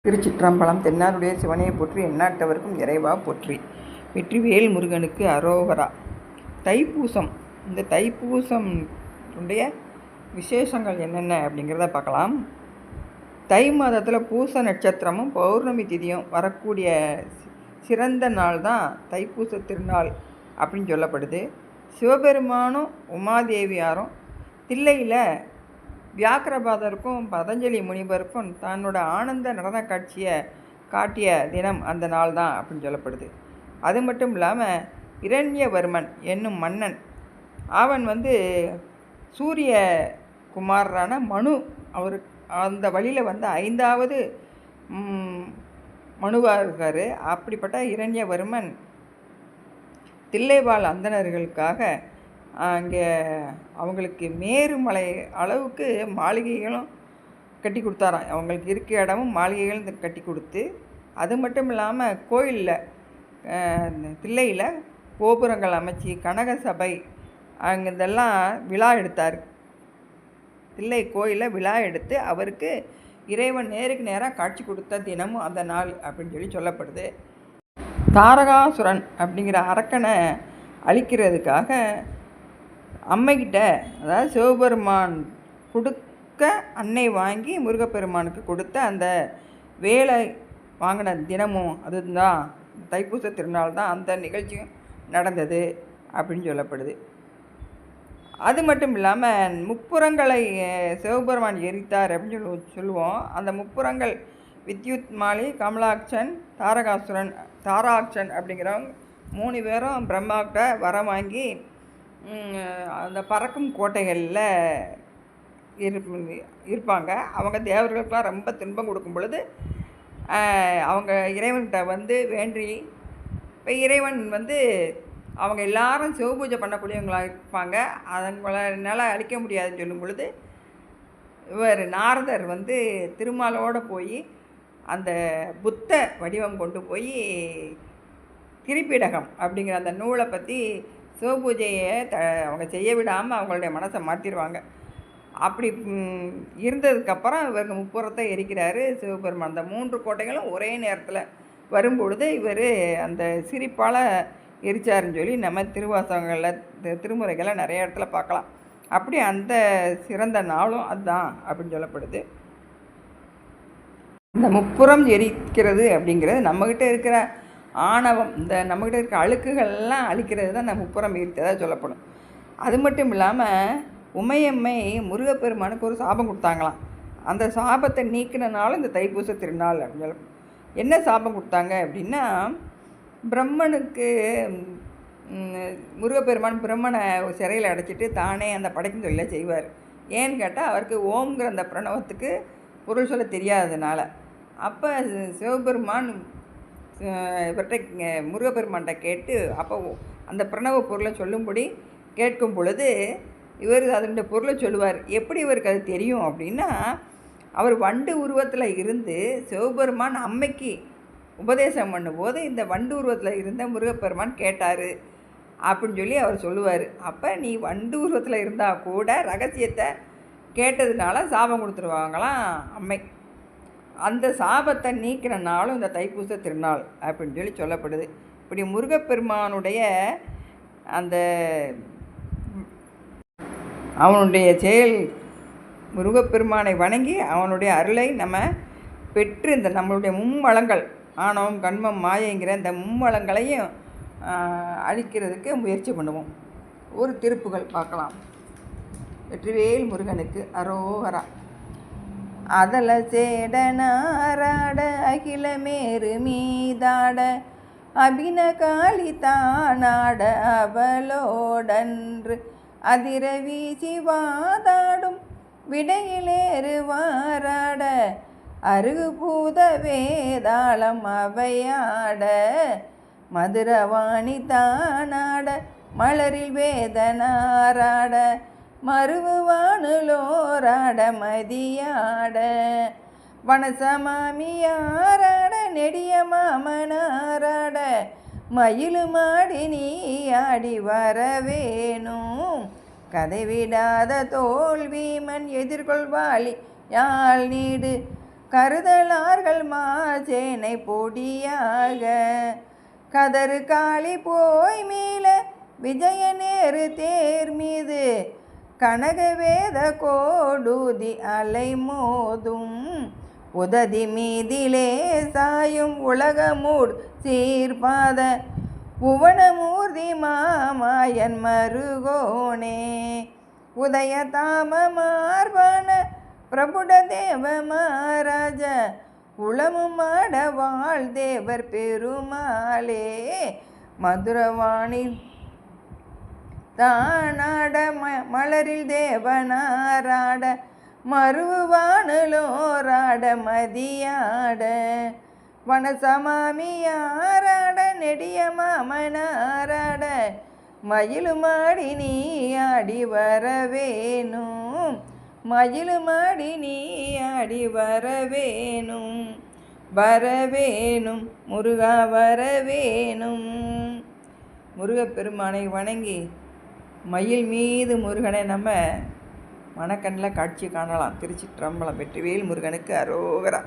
திருச்சிற்றம்பலம். தென்னாருடைய சிவனையை போற்றி, எந்நாட்டவர்க்கும் இறைவா போற்றி. வெற்றிவேல் முருகனுக்கு அரோகரா. தைப்பூசம். இந்த தைப்பூசம் உடைய விசேஷங்கள் என்னென்ன அப்படிங்கிறத பார்க்கலாம். தை மாதத்தில் பூச நட்சத்திரமும் பௌர்ணமி திதியும் வரக்கூடிய சிறந்த நாள் தான் தைப்பூச திருநாள் அப்படின்னு சொல்லப்படுது. சிவபெருமானும் உமாதேவியாரும் தில்லையில் வியாக்கிரபாதருக்கும் பதஞ்சலி முனிவருக்கும் தன்னோட ஆனந்த நடன காட்சியை காட்டிய தினம் அந்த நாள் தான் அப்படின்னு சொல்லப்படுது. அது மட்டும் இல்லாமல் இரண்யவர்மன் என்னும் மன்னன் அவன் சூரிய குமாரரான மனு அவர் அந்த வழியில் 5வது மனுவாக இருக்கார். அப்படிப்பட்ட இரண்யவர்மன் தில்லைவாழ் அந்தணர்களுக்காக அங்கே அவங்களுக்கு மேருமலை அளவுக்கு மாளிகைகளும் கட்டி கொடுத்தாராம். அவங்களுக்கு இருக்க இடமும் மாளிகைகளும் கட்டி கொடுத்து, அது மட்டும் இல்லாமல் கோயிலில் தில்லையில் கோபுரங்கள் அமைச்சு கனக சபை அங்கே இதெல்லாம் விழா எடுத்தார். தில்லை கோயிலில் விழா எடுத்து அவருக்கு இறைவன் நேருக்கு நேராக காட்சி கொடுத்த தினமும் அந்த நாள் அப்படின்னு சொல்லப்படுது. தாரகாசுரன் அப்படிங்கிற அரக்கனை அழிக்கிறதுக்காக அம்மைக்கிட்ட, அதாவது சிவபெருமான் கொடுக்க அன்னை வாங்கி முருகப்பெருமானுக்கு கொடுத்த அந்த வேலை வாங்கின தினமும் அதுதான் தைப்பூச திருநாள் தான் அந்த நிகழ்ச்சியும் நடந்தது அப்படின்னு சொல்லப்படுது. அது மட்டும் இல்லாமல் முப்புறங்களை சிவபெருமான் எரித்தார் அப்படின்னு சொல்லுவோம். அந்த முப்புறங்கள் வித்யுத் மாலி, கமலாட்சன், தாராட்சன் அப்படிங்கிறவங்க 3 பேரும் பிரம்மாக்கிட்ட வரம் வாங்கி அந்த பறக்கும் கோட்டைகளில் இருப்பாங்க. அவங்க தேவர்களுக்கெலாம் ரொம்ப துன்பம் கொடுக்கும் பொழுது அவங்க இறைவன்கிட்ட வேண்டி, இப்போ இறைவன் அவங்க எல்லாரும் சிவபூஜை பண்ணக்கூடியவங்களாக இருப்பாங்க. அவங்களால அழிக்க முடியாதுன்னு சொல்லும் பொழுது இவர் நாரதர் திருமாலோடு போய் அந்த புத்த வடிவம் கொண்டு போய் திரிபீடகம் அப்படிங்கிற அந்த நூலை பற்றி சிவபூஜையை அவங்க செய்ய விடாமல் அவங்களுடைய மனசை மாற்றிடுவாங்க. அப்படி இருந்ததுக்கப்புறம் இவருக்கு முப்புறத்தை எரிக்கிறாரு சிவபெருமான். அந்த 3 கோட்டைகளும் ஒரே நேரத்தில் வரும்பொழுது இவர் அந்த சிரிப்பால் எரிச்சாருன்னு சொல்லி நம்ம திருவாசகங்களில் திருமுறைகளை நிறைய இடத்துல பார்க்கலாம். அப்படி அந்த சிறந்த நாளும் அதுதான் அப்படின்னு சொல்லப்படுது. இந்த முப்புறம் எரிக்கிறது அப்படிங்கிறது நம்மக்கிட்ட இருக்கிற ஆணவம், இந்த நம்மக்கிட்ட இருக்கிற அழுக்குகள்லாம் அழிக்கிறது தான் நம்ம முப்புறம் எரித்ததாக சொல்லப்படும். அது மட்டும் இல்லாமல் உமையம்மை முருகப்பெருமானுக்கு ஒரு சாபம் கொடுத்தாங்களாம். அந்த சாபத்தை நீக்கினாலும் இந்த தைப்பூச திருநாள் அப்படின்னு சொல்லப்படும். என்ன சாபம் கொடுத்தாங்க அப்படின்னா, பிரம்மனுக்கு முருகப்பெருமான் பிரம்மனை சிறையில் அடைச்சிட்டு தானே அந்த படைக்கும் தொழிலை செய்வார். ஏன்னு கேட்டால் அவருக்கு ஓம்ங்கிற அந்த பிரணவத்துக்கு பொருள் சொல்ல தெரியாததுனால. அப்போ சிவபெருமான் இவர்கிட்ட முருகப்பெருமான்கிட்ட கேட்டு அப்போ அந்த பிரணவ பொருளை சொல்லும்படி கேட்கும் பொழுது இவர் அதனுடைய பொருளை சொல்லுவார். எப்படி இவருக்கு அது தெரியும் அப்படின்னா, அவர் வண்டு உருவத்தில் இருந்து சிவபெருமான் அம்மைக்கு உபதேசம் பண்ணும்போது இந்த வண்டு உருவத்தில் இருந்த முருகப்பெருமான் கேட்டார் அப்படின்னு சொல்லி அவர் சொல்லுவார். அப்போ நீ வண்டு உருவத்தில் இருந்தால் கூட ரகசியத்தை கேட்டதுனால சாபம் கொடுத்துருவாங்களாம் அம்மை. அந்த சாபத்தை நீக்கிற நாளும் இந்த தைப்பூச திருநாள் அப்படின்னு சொல்லி சொல்லப்படுது. இப்படி முருகப்பெருமானுடைய அந்த அவனுடைய செயல், முருகப்பெருமானை வணங்கி அவனுடைய அருளை நம்ம பெற்று இந்த நம்மளுடைய மும்மலங்கள் ஆணவம் கண்மம் மாயைங்கிற இந்த மும்மலங்களையும் அழிக்கிறதுக்கு முயற்சி பண்ணுவோம். ஒரு திருப்புகள் பார்க்கலாம். வெற்றிவேல் முருகனுக்கு அரோகரா. அதல சேடனாராட அகிலமேறு மீதாட அபின காளி தானாட அவளோடன்று அதிர வீசி வாதாடும் விடையிலேறுவாராட அருகு பூத வேதாளம் அவையாட மதுரவாணி தானாட மலரில் வேதனாராட மருவானுலோராட மதியாட வனசமாமியாராட நெடிய மாமனாராட மயிலுமாடி நீ ஆடி வரவேணும் கதை விடாத தோல்விமன் எதிர்கொள்வாளி யாழ் நீடு கருதலார்கள் மா சேனை பொடியாக கதறு காளி போய் மீள விஜயநேரு தேர் மீது கனகவேத கோடுதி அலை மோதும் உததி மீதிலே சாயும் உலகமூர் சீர்பாத புவனமூர்த்தி மாமாயன் மருகோனே உதய தாம மார்பன பிரபுட தேவ மகாராஜ உளமுமாட வாழ் தேவர் பெருமாளே மதுரவாணி தானாட மலரில் தேவனாராட மருவானுலோராட மதியாட வனசமாமியாராட நெடிய மாமனாராட மயிலுமாடி நீ ஆடி வரவேணும் மயிலுமாடி நீ ஆடி வரவேணும் வரவேணும் முருகா வரவேணும். முருகப்பெருமானை வணங்கி மயில் மீது முருகனை நம்ம மனக்கண்ணில் காட்சி காணலாம். திருச்சிற்றம்பலம். வெற்றிவேல் முருகனுக்கு அரோகரா.